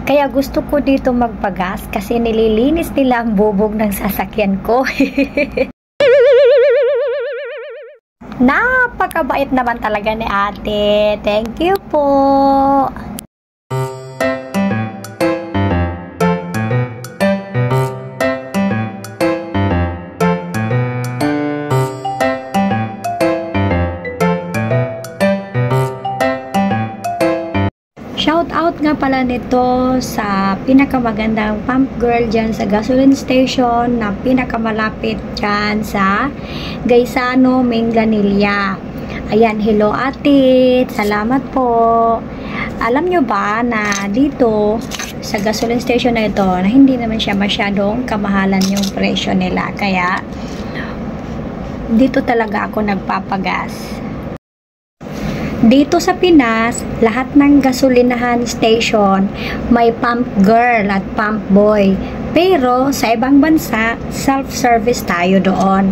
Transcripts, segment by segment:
Kaya gusto ko dito magpagas kasi nililinis nila ang bubog ng sasakyan ko. Napakabait naman talaga ni ate. Thank you po. Shout out nga pala nito sa pinakamagandang pump girl dyan sa gasoline station na pinakamalapit dyan sa Gaisano, Minglanilla. Ayan, hello ate, salamat po. Alam nyo ba na dito sa gasoline station na ito, na hindi naman siya masyadong kamahalan yung presyo nila. Kaya dito talaga ako nagpapagas. Dito sa Pinas, lahat ng gasolinahan station may pump girl at pump boy. Pero sa ibang bansa, self-service tayo doon.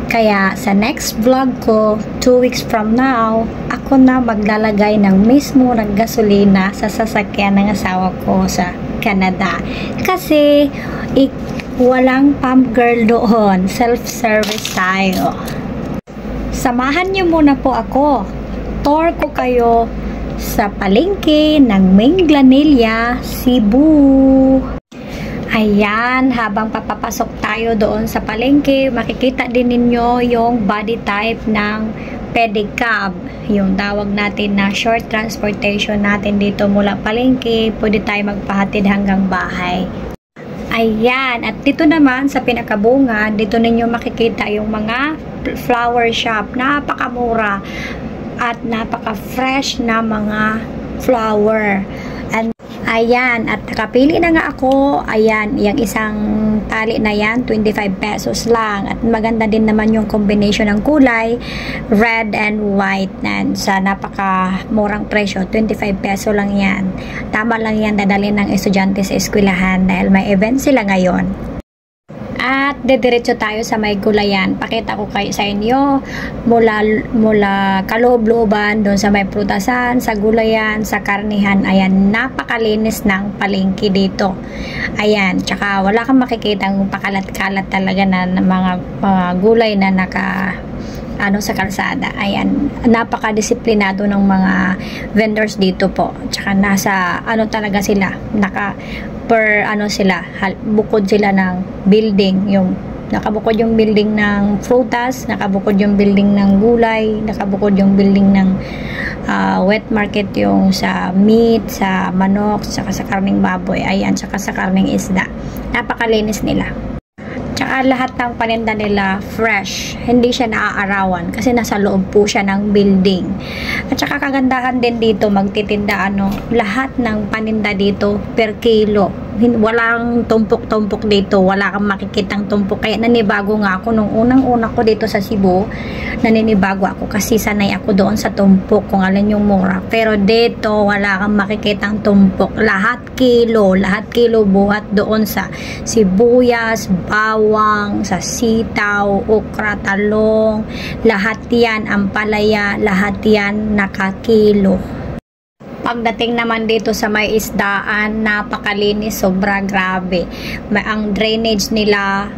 Kaya sa next vlog ko, 2 weeks from now, ako na maglalagay ng mismo ng gasolina sa sasakyan ng asawa ko sa Canada. Kasi walang pump girl doon, self-service tayo. Samahan niyo muna po ako. Tour ko kayo sa palengke ng Minglanilla, Cebu. Ayan, habang papapasok tayo doon sa palengke, makikita din ninyo yung body type ng pedicab. Yung tawag natin na short transportation natin dito mula palengke, pwede tayo magpahatid hanggang bahay. Ayan, at dito naman sa pinakabungan, dito ninyo makikita yung mga flower shop. Napakamura at napaka-fresh na mga flower. And ayan, at nakapili na nga ako. Ayan, yung isang tali na yan, 25 pesos lang. At maganda din naman yung combination ng kulay, red and white. And sa napaka-murang presyo, 25 peso lang yan. Tama lang yan dadalhin ng estudyante sa eskwelahan dahil may event sila ngayon. At dediretso tayo sa may gulayan. Pakita ko kayo sa inyo mula kaloob-looban doon sa may prutasan, sa gulayan, sa karnihan. Ayan, napakalinis ng palengke dito. Ayan, tsaka wala kang makikitang pakalat-kalat talaga na mga gulay na sa kalsada. Ayan, napaka-disiplinado ng mga vendors dito po. Tsaka nasa talaga sila, bukod sila ng building, nakabukod yung building ng frutas, nakabukod yung building ng gulay, nakabukod yung building ng wet market, yung sa meat, sa manok, saka sa karning baboy, ayan, saka sa karning isda. Napakalinis nila. Tsaka lahat ng paninda nila fresh, hindi siya naaarawan kasi nasa loob po siya ng building. At saka kagandahan din dito magtitinda lahat ng paninda dito per kilo. Walang tumpok-tumpok dito, wala kang makikitang tumpok. Kaya nanibago nga ako nung unang-una ko dito sa Cebu, naninibago ako kasi sanay ako doon sa tumpok kung alin yung mura. Pero dito wala kang makikitang tumpok, lahat kilo buhat doon sa sibuyas, bawang, sa sitaw, okra, talong, lahat yan, ampalaya, lahat yan nakakilo. Pagdating naman dito sa may isdaan, napakalinis, sobra grabe. Ang drainage nila,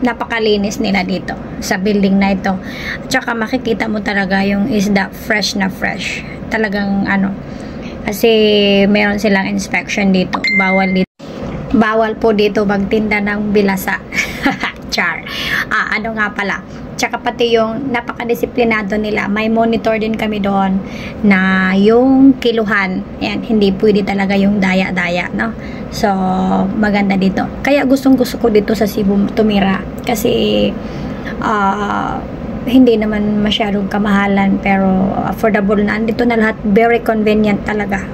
napakalinis nila dito sa building na ito. At saka makikita mo talaga yung isda fresh na fresh. Talagang kasi meron silang inspection dito. Bawal po dito magtinda ng bilasa. Char. Nga pala. Tsaka pati yung napakadisiplinado nila. May monitor din kami doon na yung kiluhan. Ayan, hindi pwede talaga yung daya-daya, no? So, maganda dito. Kaya gustong-gusto ko dito sa Cebu tumira. Kasi, hindi naman masyadong kamahalan pero affordable na. Andito na lahat. Very convenient talaga.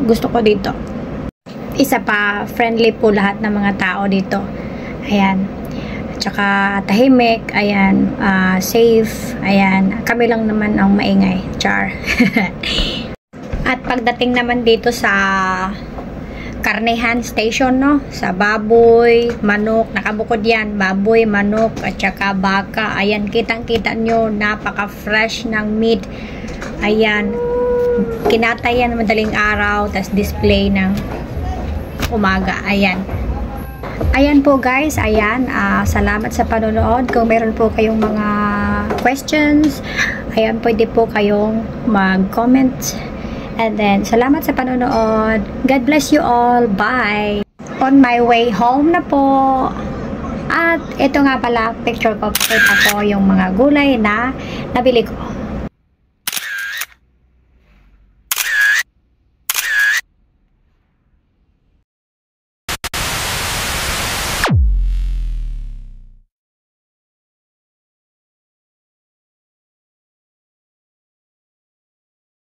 Gusto ko dito. Isa pa, friendly po lahat ng mga tao dito. Ayan. Tsaka tahimik, ayan, safe, ayan, kami lang naman ang maingay, char. At pagdating naman dito sa karnehan station, no, sa baboy, manok, nakabukod yan, baboy, manok, at saka baka, ayan, kitang-kita nyo, napaka-fresh ng meat, ayan, kinatayan madaling araw, tas display ng umaga. Ayan. Ayan po guys, ayan, salamat sa panonood. Kung meron po kayong mga questions, ayan, pwede po kayong mag-comment. And then, salamat sa panonood. God bless you all. Bye! On my way home na po. At ito nga pala, picture ko, pakita ko yung mga gulay na nabili ko.